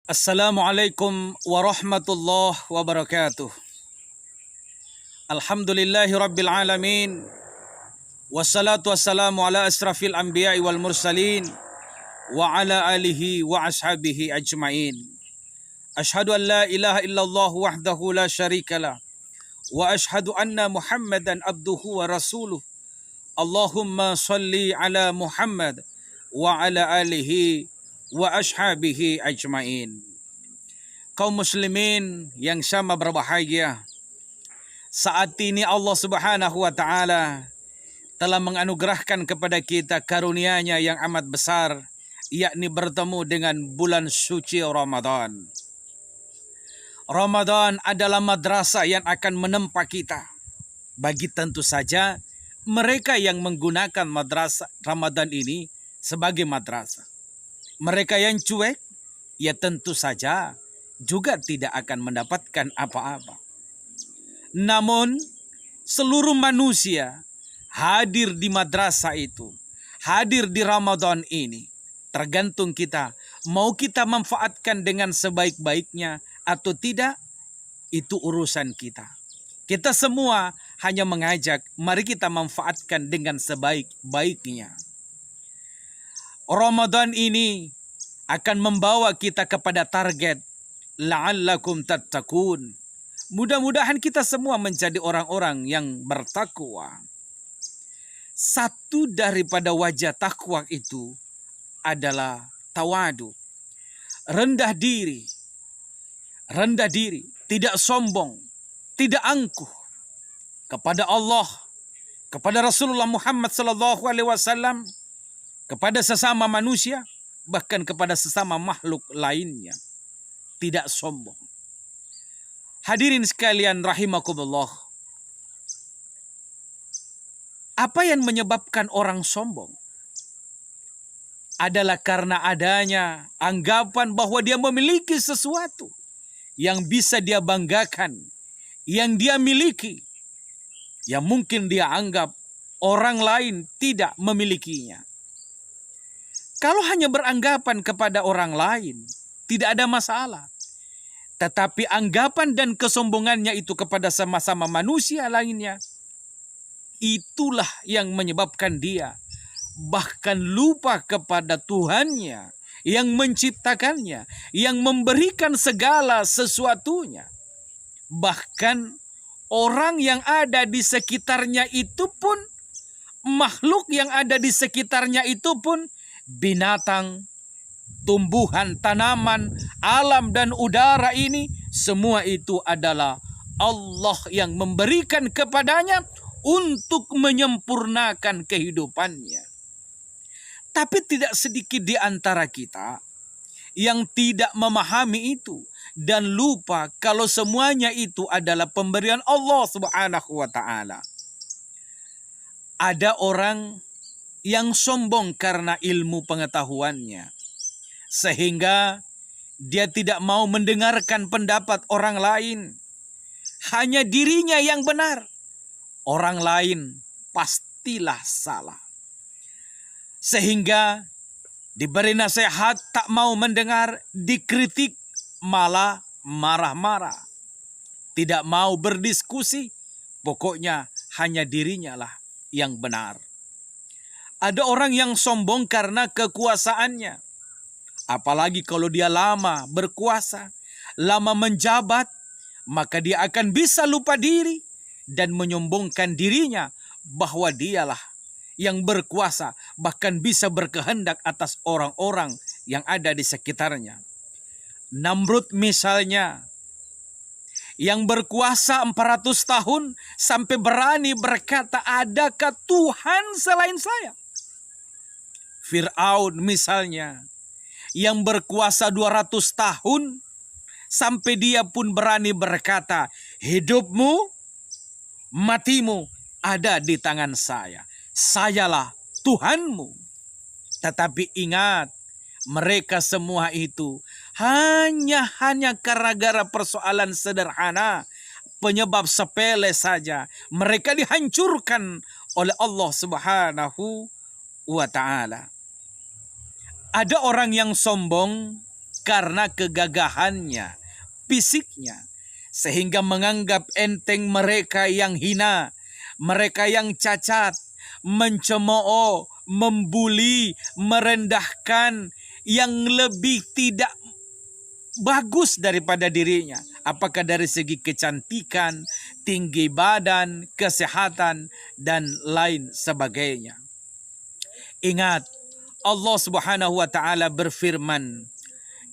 Assalamualaikum warahmatullahi wabarakatuh. Alhamdulillahi rabbil alamin. Wassalatu wassalamu ala asrafil anbiya'i wal mursalin wa ala alihi wa ashabihi ajma'in. Ashhadu an la ilaha illallah wahdahu la syarikalah wa ashhadu anna Muhammadan abduhu wa rasuluh. Allahumma salli ala Muhammad wa ala alihi wa ashabihi ajmain. Kaum muslimin yang sama berbahagia, saat ini Allah Subhanahu wa taala telah menganugerahkan kepada kita karunia-Nya yang amat besar, yakni bertemu dengan bulan suci Ramadan. Ramadan adalah madrasah yang akan menempa kita bagi tentu saja mereka yang menggunakan madrasah Ramadan ini sebagai madrasah. Mereka yang cuek, ya tentu saja juga tidak akan mendapatkan apa-apa. Namun, seluruh manusia hadir di madrasah itu, hadir di Ramadan ini. Tergantung kita, mau kita manfaatkan dengan sebaik-baiknya atau tidak, itu urusan kita. Kita semua hanya mengajak, mari kita manfaatkan dengan sebaik-baiknya. Ramadan ini akan membawa kita kepada target la'allakum tattaqun. Mudah-mudahan kita semua menjadi orang-orang yang bertakwa. Satu daripada wajah takwa itu adalah tawadu. Rendah diri. Rendah diri, tidak sombong, tidak angkuh kepada Allah, kepada Rasulullah Muhammad SAW, kepada sesama manusia, bahkan kepada sesama makhluk lainnya. Tidak sombong. Hadirin sekalian rahimakumullah. Apa yang menyebabkan orang sombong? Adalah karena adanya anggapan bahwa dia memiliki sesuatu yang bisa dia banggakan, yang dia miliki, yang mungkin dia anggap orang lain tidak memilikinya. Kalau hanya beranggapan kepada orang lain, tidak ada masalah. Tetapi anggapan dan kesombongannya itu kepada sama-sama manusia lainnya, itulah yang menyebabkan dia bahkan lupa kepada Tuhannya yang menciptakannya, yang memberikan segala sesuatunya. Bahkan orang yang ada di sekitarnya itu pun, makhluk yang ada di sekitarnya itu pun, binatang, tumbuhan, tanaman, alam dan udara ini, semua itu adalah Allah yang memberikan kepadanya untuk menyempurnakan kehidupannya. Tapi tidak sedikit di antara kita yang tidak memahami itu dan lupa kalau semuanya itu adalah pemberian Allah Subhanahu wa taala. Ada orang yang sombong karena ilmu pengetahuannya, sehingga dia tidak mau mendengarkan pendapat orang lain. Hanya dirinya yang benar. Orang lain pastilah salah. Sehingga diberi nasihat tak mau mendengar, dikritik malah marah-marah. Tidak mau berdiskusi, pokoknya hanya dirinya lah yang benar. Ada orang yang sombong karena kekuasaannya. Apalagi kalau dia lama berkuasa, lama menjabat, maka dia akan bisa lupa diri dan menyombongkan dirinya bahwa dialah yang berkuasa, bahkan bisa berkehendak atas orang-orang yang ada di sekitarnya. Namrud misalnya, yang berkuasa 400 tahun sampai berani berkata, adakah Tuhan selain saya? Fir'aun misalnya, yang berkuasa 200 tahun sampai dia pun berani berkata, hidupmu, matimu ada di tangan saya. Sayalah Tuhanmu. Tetapi ingat, mereka semua itu hanya gara-gara persoalan sederhana, penyebab sepele saja, mereka dihancurkan oleh Allah Subhanahu wa taala. Ada orang yang sombong karena kegagahannya, fisiknya, sehingga menganggap enteng mereka yang hina, mereka yang cacat, mencemooh, membuli, merendahkan yang lebih tidak bagus daripada dirinya. Apakah dari segi kecantikan, tinggi badan, kesehatan, dan lain sebagainya. Ingat, Allah Subhanahu wa taala berfirman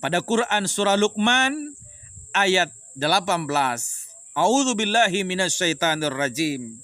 pada Quran surah Luqman ayat 18. A'udzu billahi minasyaitonir rajim.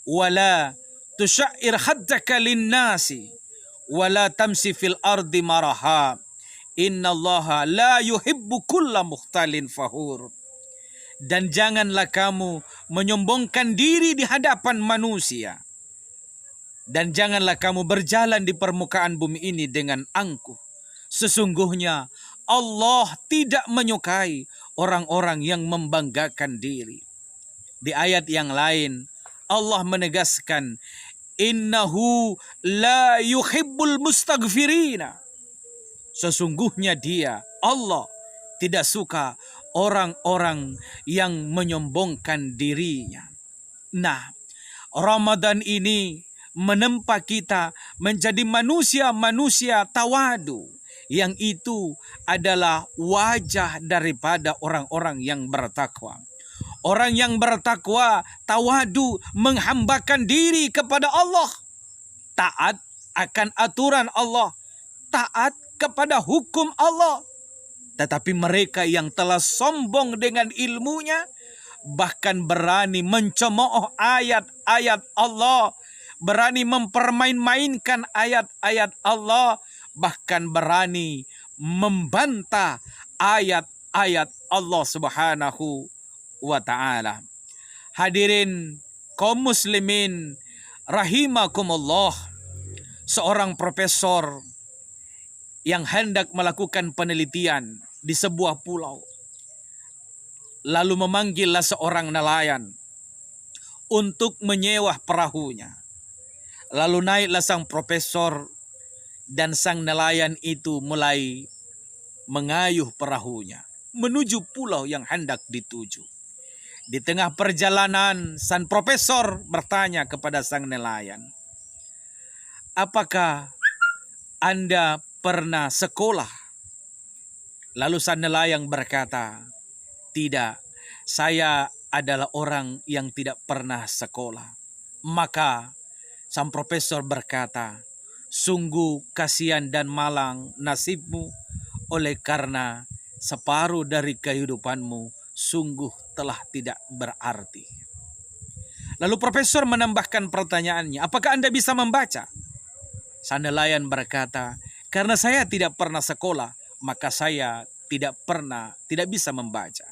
Wala tusyair haddaka lin-nasi wala tamsi fil ardi maraha. Innallaha la yuhibbu kulla mukhtalin fakhur. Dan janganlah kamu menyombongkan diri di hadapan manusia. Dan janganlah kamu berjalan di permukaan bumi ini dengan angkuh. Sesungguhnya Allah tidak menyukai orang-orang yang membanggakan diri. Di ayat yang lain Allah menegaskan, innahu la yuhibbul mustaghfirina. Sesungguhnya dia, Allah, tidak suka orang-orang yang menyombongkan dirinya. Nah, Ramadan ini menempa kita menjadi manusia-manusia tawadu. Yang itu adalah wajah daripada orang-orang yang bertakwa. Orang yang bertakwa, tawadu, menghambakan diri kepada Allah. Taat akan aturan Allah. Taat kepada hukum Allah. Tetapi mereka yang telah sombong dengan ilmunya, bahkan berani mencemooh ayat-ayat Allah, berani mempermain-mainkan ayat-ayat Allah, bahkan berani membantah ayat-ayat Allah Subhanahu wa ta'ala. Hadirin kaum muslimin rahimakumullah, seorang profesor yang hendak melakukan penelitian di sebuah pulau, lalu memanggillah seorang nelayan untuk menyewa perahunya. Lalu naiklah sang profesor dan sang nelayan itu mulai mengayuh perahunya menuju pulau yang hendak dituju. Di tengah perjalanan, sang profesor bertanya kepada sang nelayan, apakah Anda pernah sekolah? Lalu sang nelayan berkata, tidak, saya adalah orang yang tidak pernah sekolah. Maka sang profesor berkata, sungguh kasihan dan malang nasibmu, oleh karena separuh dari kehidupanmu sungguh telah tidak berarti. Lalu profesor menambahkan pertanyaannya, apakah Anda bisa membaca? Sang nelayan berkata, karena saya tidak pernah sekolah, maka saya tidak bisa membaca.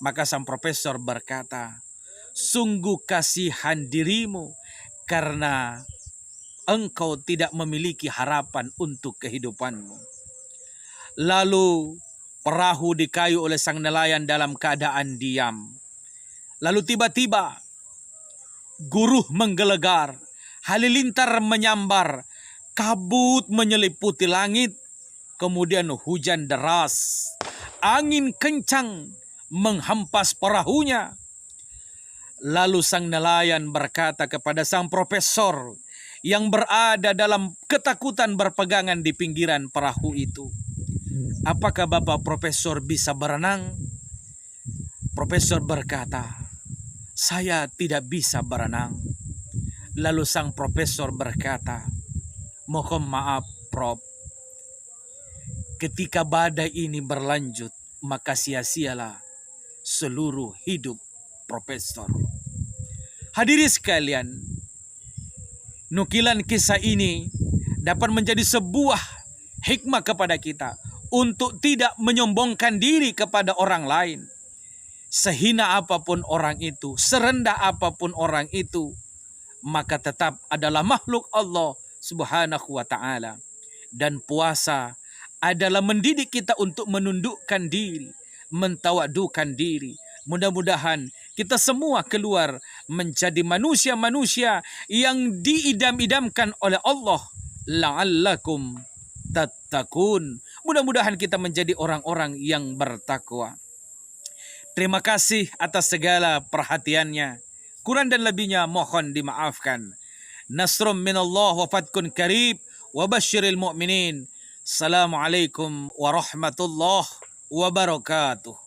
Maka sang profesor berkata, sungguh kasihan dirimu karena engkau tidak memiliki harapan untuk kehidupanmu. Lalu perahu dikayu oleh sang nelayan dalam keadaan diam. Lalu tiba-tiba guruh menggelegar, halilintar menyambar, kabut menyeliputi langit, kemudian hujan deras, angin kencang menghempas perahunya. Lalu sang nelayan berkata kepada sang profesor yang berada dalam ketakutan berpegangan di pinggiran perahu itu, apakah Bapak Profesor bisa berenang? Profesor berkata, saya tidak bisa berenang. Lalu sang profesor berkata, mohon maaf Prof, ketika badai ini berlanjut, maka sia-sialah seluruh hidup Profesor. Hadirin sekalian, nukilan kisah ini dapat menjadi sebuah hikmah kepada kita untuk tidak menyombongkan diri kepada orang lain. Sehina apapun orang itu, serendah apapun orang itu, maka tetap adalah makhluk Allah Subhanahu wa ta'ala. Dan puasa adalah mendidik kita untuk menundukkan diri, mentawadukan diri. Mudah-mudahan kita semua keluar menjadi manusia-manusia yang diidam-idamkan oleh Allah. La'allakum tattaqun. Mudah-mudahan kita menjadi orang-orang yang bertakwa. Terima kasih atas segala perhatiannya. Kurang dan lebihnya mohon dimaafkan. Nasrum minallah wa fatkun karib wa basyiril mu'minin. Assalamualaikum warahmatullahi wabarakatuh.